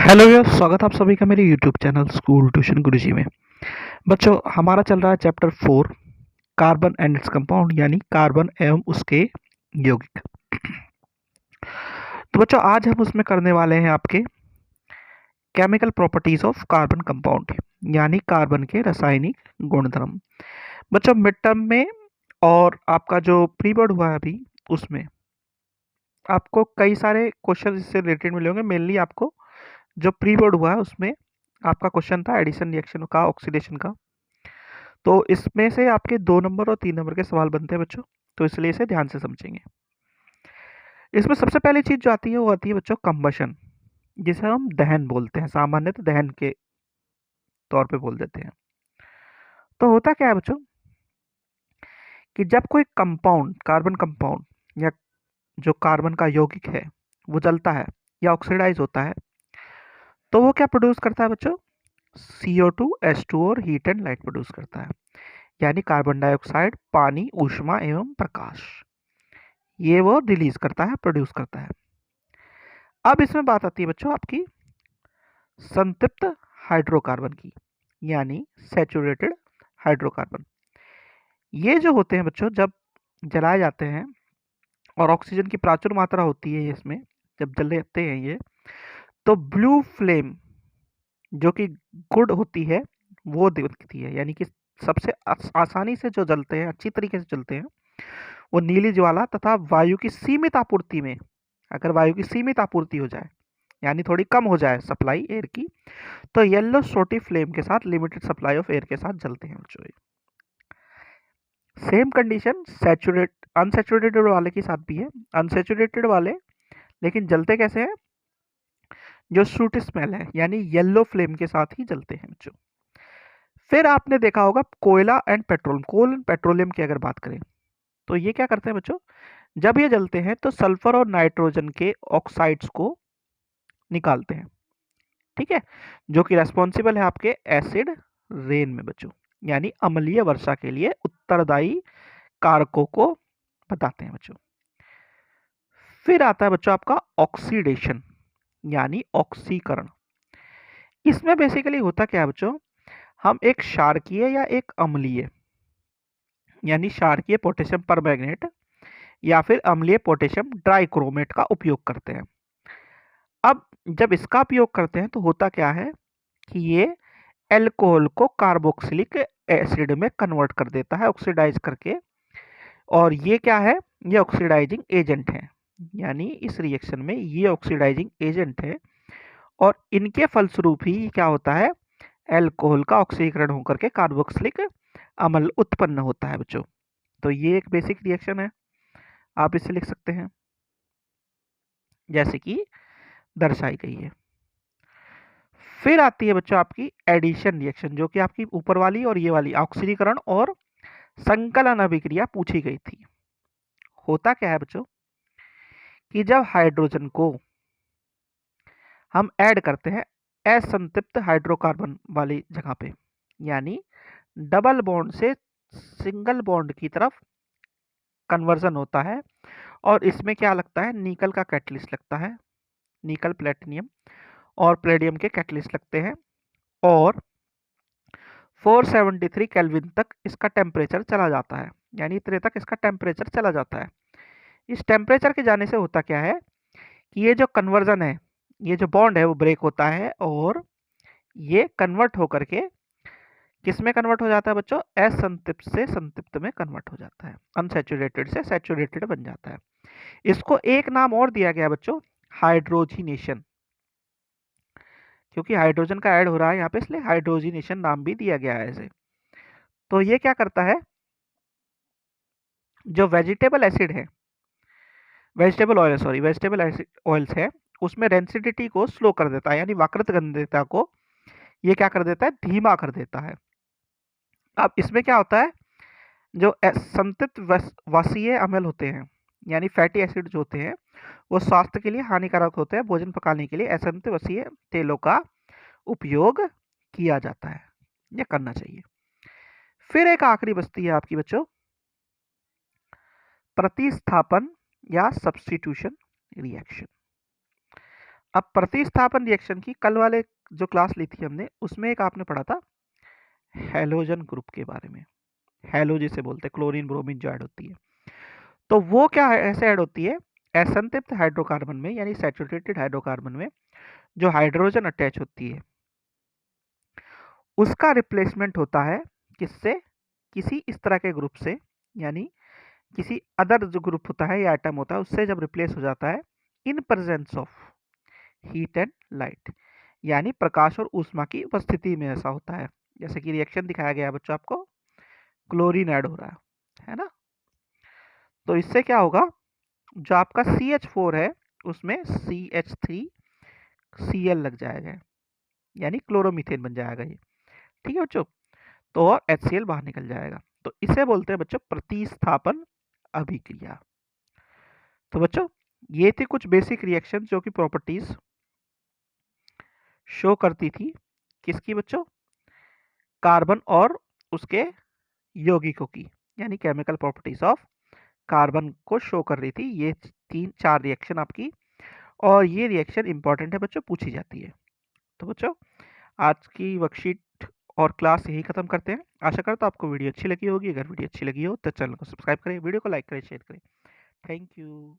Hello viewers, स्वागत है आप सभी का मेरे यूट्यूब चैनल स्कूल ट्यूशन गुरुजी में। बच्चों, हमारा चल रहा है chapter 4 carbon and its compound, यानी कार्बन एवं उसके यौगिक। तो बच्चों, आज हम उसमें करने वाले हैं आपके chemical properties of carbon compound, यानी कार्बन के रासायनिक गुणधर्म। बच्चों, मिड टर्म में और आपका जो प्री बोर्ड हुआ है अभी, उसमें आपको कई सारे क्वेश्चन इससे रिलेटेड मिले होंगे। मेनली आपको जो प्री बोर्ड हुआ है उसमें आपका क्वेश्चन था एडिशन रिएक्शन का, ऑक्सीडेशन का। तो इसमें से आपके 2 नंबर और 3 नंबर के सवाल बनते हैं बच्चों, तो इसलिए इसे ध्यान से समझेंगे। इसमें सबसे पहली चीज जो आती है वो आती है बच्चों कंबशन, जिसे हम दहन बोलते हैं, सामान्यतः दहन के तौर पे बोल देते हैं। तो होता क्या है बच्चों कि जब कोई कंपाउंड, कार्बन कंपाउंड या जो कार्बन का यौगिक है वो जलता है या ऑक्सीडाइज होता है, तो वो क्या प्रोड्यूस करता है बच्चों? CO2, H2 और हीट एंड लाइट प्रोड्यूस करता है, यानी कार्बन डाइऑक्साइड, पानी, ऊष्मा एवं प्रकाश, ये वो रिलीज करता है, प्रोड्यूस करता है। अब इसमें बात आती है बच्चों आपकी संतृप्त हाइड्रोकार्बन की, यानी सैचुरेटेड हाइड्रोकार्बन। ये जो होते हैं बच्चों, जब जलाए जाते हैं और ऑक्सीजन की प्रचुर मात्रा होती है इसमें, जब जलते हैं ये, तो ब्लू फ्लेम जो कि गुड होती है वो दिखती है, यानी कि सबसे आसानी से जो जलते हैं, अच्छी तरीके से जलते हैं, वो नीली ज्वाला तथा वायु की सीमित आपूर्ति में, अगर वायु की सीमित आपूर्ति हो जाए, यानी थोड़ी कम हो जाए सप्लाई एयर की, तो येलो सोटी फ्लेम के साथ, लिमिटेड सप्लाई ऑफ एयर के साथ जलते हैं बच्चों। सेम कंडीशन सैचुरेट अनसैचुरेटेड वाले के साथ भी है। अनसैचुरेटेड वाले लेकिन जलते कैसे हैं? जो सूट स्मेल है, यानी येलो फ्लेम के साथ ही जलते हैं बच्चों। फिर आपने देखा होगा कोयला and petrol, coal and petroleum की अगर बात करें, तो ये क्या करते हैं बच्चों? जब ये जलते हैं तो सल्फर और नाइट्रोजन के ऑक्साइड्स को निकालते हैं, ठीक है, जो कि रेस्पॉन्सिबल है आपके एसिड रेन में बच्चों, यानी अम्लीय वर्षा के लिए उत्तरदायी कारकों को बताते हैं बच्चों। फिर आता है बच्चों आपका ऑक्सीडेशन, यानी ऑक्सीकरण। इसमें बेसिकली होता क्या है बच्चों? हम एक क्षारकीय या एक अम्लीय, यानी क्षारकीय पोटेशियम परमैंगनेट या फिर अम्लीय पोटेशियम ट्राइक्रोमेट का उपयोग करते हैं। अब जब इसका उपयोग करते हैं तो होता क्या है कि ये एल्कोहल को कार्बोक्सिलिक एसिड में कन्वर्ट कर देता है, ऑक्सीडाइज करके। और ये क्या है? ये ऑक्सीडाइजिंग एजेंट है, यानी इस रिएक्शन में ये ऑक्सीडाइजिंग एजेंट है, और इनके फलस्वरूप ही क्या होता है? एल्कोहल का ऑक्सीकरण होकर के कार्बोक्सिलिक अम्ल उत्पन्न होता है बच्चों। तो ये एक बेसिक रिएक्शन है, आप इसे लिख सकते हैं जैसे कि दर्शाई गई है। फिर आती है बच्चों आपकी एडिशन रिएक्शन, जो कि आपकी ऊपर वाली और ये वाली ऑक्सीकरण और संकलन अभिक्रिया पूछी गई थी। होता क्या है बच्चों कि जब हाइड्रोजन को हम ऐड करते हैं असंतृप्त हाइड्रोकार्बन वाली जगह पे, यानी डबल बॉन्ड से सिंगल बॉन्ड की तरफ कन्वर्जन होता है, और इसमें क्या लगता है? निकल का कैटलिस्ट लगता है, निकल प्लेटिनियम और प्लेडियम के कैटलिस्ट लगते हैं, और 473 केल्विन तक इसका टेम्परेचर चला जाता है, यानी इतने तक इसका टेम्परेचर चला जाता है। इस टेम्परेचर के जाने से होता क्या है कि ये जो कन्वर्जन है, ये जो बॉन्ड है वो ब्रेक होता है, और ये कन्वर्ट होकर के किस में कन्वर्ट हो जाता है बच्चों? असंतृप्त से संतृप्त में कन्वर्ट हो जाता है, अनसैचुरेटेड से सैचुरेटेड बन जाता है। इसको एक नाम और दिया गया बच्चों, हाइड्रोजिनेशन, क्योंकि हाइड्रोजन का ऐड हो रहा है यहाँ पे, इसलिए हाइड्रोजिनेशन नाम भी दिया गया है इसे। तो ये क्या करता है? जो वेजिटेबल एसिड है, vegetable oil, sorry, vegetable oils है, उसमें रेंसिडिटी को स्लो कर देता है, यानी वक्रत गंधता को ये क्या कर देता है? धीमा कर देता है। अब इसमें क्या होता है? जो संतृप्त वसीय अम्ल होते हैं, यानी फैटी एसिड जो होते हैं, वो स्वास्थ्य के लिए हानिकारक होते हैं। भोजन पकाने के लिए असंतृप्त वसीय तेलों का उपयोग किया जाता है, या करना चाहिए। फिर एक आखिरी बचती है आपकी बच्चों प्रतिस्थापन या सब्स्टिट्यूशन रिएक्शन। अब प्रतिस्थापन रिएक्शन की कल वाले जो क्लास ली थी हमने, उसमें एक आपने पढ़ा था हैलोजन ग्रुप के बारे में। हैलो जिसे बोलते हैं, क्लोरीन ब्रोमीन जो ऐड होती है, तो वो क्या ऐसे ऐड होती है, असंतृप्त हाइड्रोकार्बन में यानी सैचुरेटेड हाइड्रोकार्बन में जो हाइड्रोजन अटैच होती है, उसका रिप्लेसमेंट होता है किससे, किसी इस तरह के ग्रुप से, यानी किसी अदर जो ग्रुप होता है या एटम होता है उससे जब रिप्लेस हो जाता है in presence of heat and light, यानी प्रकाश और ऊष्मा की उपस्थिति में ऐसा होता है। जैसे कि रिएक्शन दिखाया गया है बच्चों आपको, क्लोरीन ऐड हो रहा है ना, तो इससे क्या होगा, जो आपका CH4 है उसमें CH3Cl लग जाएगा, यानी क्लोरोमीथेन बन जाएगा ये, ठीक है बच्चों, तो और HCl बाहर निकल जाएगा। तो इसे बोलते हैं बच्चों प्रतिस्थापन अभिक्रिया। तो बच्चों ये थे कुछ बेसिक रिएक्शन जो कि प्रॉपर्टीज शो करती थी किसकी बच्चों, कार्बन और उसके यौगिकों की, यानी केमिकल प्रॉपर्टीज ऑफ कार्बन को शो कर रही थी ये 3-4 रिएक्शन आपकी, और ये रिएक्शन इंपॉर्टेंट है बच्चों, पूछी जाती है। तो बच्चों आज की वर्कशीट और क्लास यही खत्म करते हैं। आशा करता हूँ आपको वीडियो अच्छी लगी होगी। अगर वीडियो अच्छी लगी हो तो चैनल को सब्सक्राइब करें, वीडियो को लाइक करें, शेयर करें। Thank you.